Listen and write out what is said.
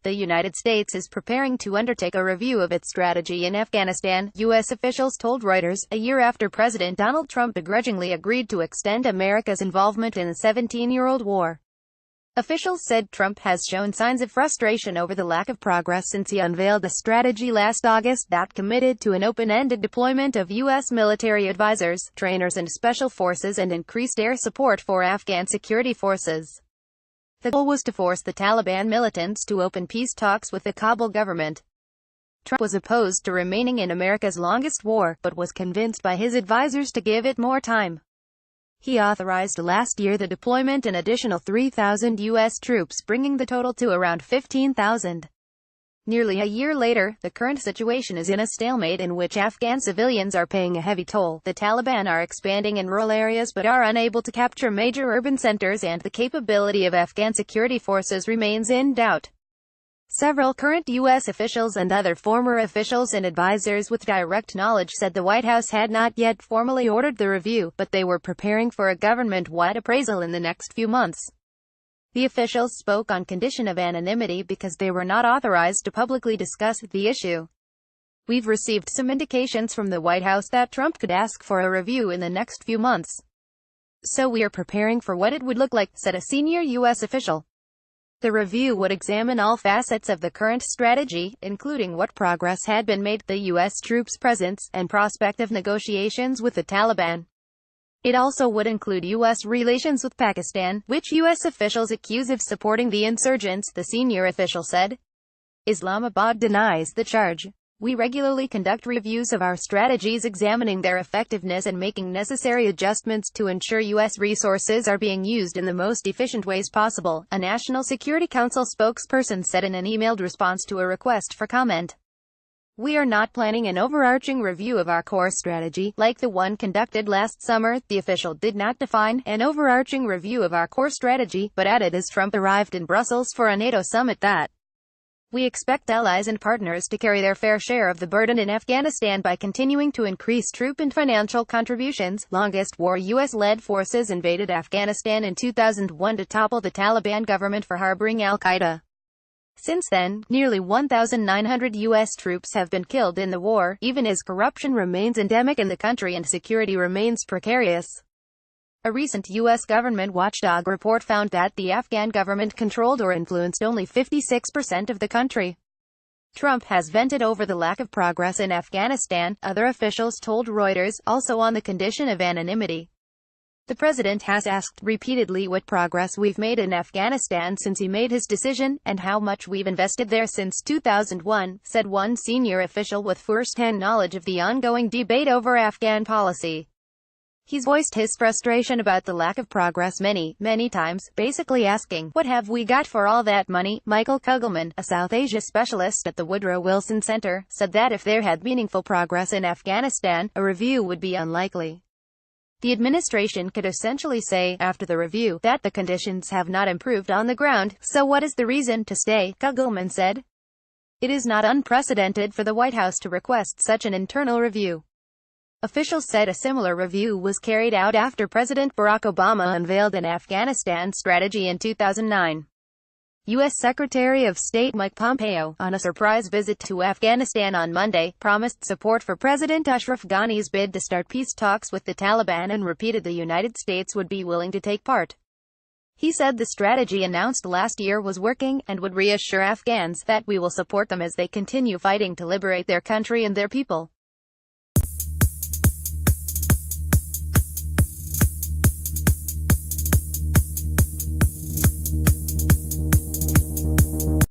The United States is preparing to undertake a review of its strategy in Afghanistan, U.S. officials told Reuters, a year after President Donald Trump begrudgingly agreed to extend America's involvement in the 17-year-old war. Officials said Trump has shown signs of frustration over the lack of progress since he unveiled a strategy last August that committed to an open-ended deployment of U.S. military advisors, trainers and special forces and increased air support for Afghan security forces. The goal was to force the Taliban militants to open peace talks with the Kabul government. Trump was opposed to remaining in America's longest war, but was convinced by his advisors to give it more time. He authorized last year the deployment an additional 3,000 U.S. troops, bringing the total to around 15,000. Nearly a year later, the current situation is in a stalemate in which Afghan civilians are paying a heavy toll. The Taliban are expanding in rural areas but are unable to capture major urban centers, and the capability of Afghan security forces remains in doubt. Several current U.S. officials and other former officials and advisors with direct knowledge said the White House had not yet formally ordered the review, but they were preparing for a government-wide appraisal in the next few months. The officials spoke on condition of anonymity because they were not authorized to publicly discuss the issue. We've received some indications from the White House that Trump could ask for a review in the next few months. So we are preparing for what it would look like, said a senior U.S. official. The review would examine all facets of the current strategy, including what progress had been made, the U.S. troops' presence, and prospect of negotiations with the Taliban. It also would include U.S. relations with Pakistan, which U.S. officials accuse of supporting the insurgents, the senior official said. Islamabad denies the charge. We regularly conduct reviews of our strategies, examining their effectiveness and making necessary adjustments to ensure U.S. resources are being used in the most efficient ways possible, a National Security Council spokesperson said in an emailed response to a request for comment. We are not planning an overarching review of our core strategy, like the one conducted last summer. The official did not define an overarching review of our core strategy, but added as Trump arrived in Brussels for a NATO summit that we expect allies and partners to carry their fair share of the burden in Afghanistan by continuing to increase troop and financial contributions. Longest war U.S.-led forces invaded Afghanistan in 2001 to topple the Taliban government for harboring al-Qaeda. Since then, nearly 1,900 U.S. troops have been killed in the war, even as corruption remains endemic in the country and security remains precarious. A recent U.S. government watchdog report found that the Afghan government controlled or influenced only 56% of the country. Trump has vented over the lack of progress in Afghanistan, other officials told Reuters, also on the condition of anonymity. The president has asked repeatedly what progress we've made in Afghanistan since he made his decision, and how much we've invested there since 2001, said one senior official with first-hand knowledge of the ongoing debate over Afghan policy. He's voiced his frustration about the lack of progress many times, basically asking, what have we got for all that money? Michael Kugelman, a South Asia specialist at the Woodrow Wilson Center, said that if there had meaningful progress in Afghanistan, a review would be unlikely. The administration could essentially say, after the review, that the conditions have not improved on the ground, so what is the reason to stay, Kugelman said. It is not unprecedented for the White House to request such an internal review. Officials said a similar review was carried out after President Barack Obama unveiled an Afghanistan strategy in 2009. U.S. Secretary of State Mike Pompeo, on a surprise visit to Afghanistan on Monday, promised support for President Ashraf Ghani's bid to start peace talks with the Taliban and repeated the United States would be willing to take part. He said the strategy announced last year was working, and would reassure Afghans that we will support them as they continue fighting to liberate their country and their people.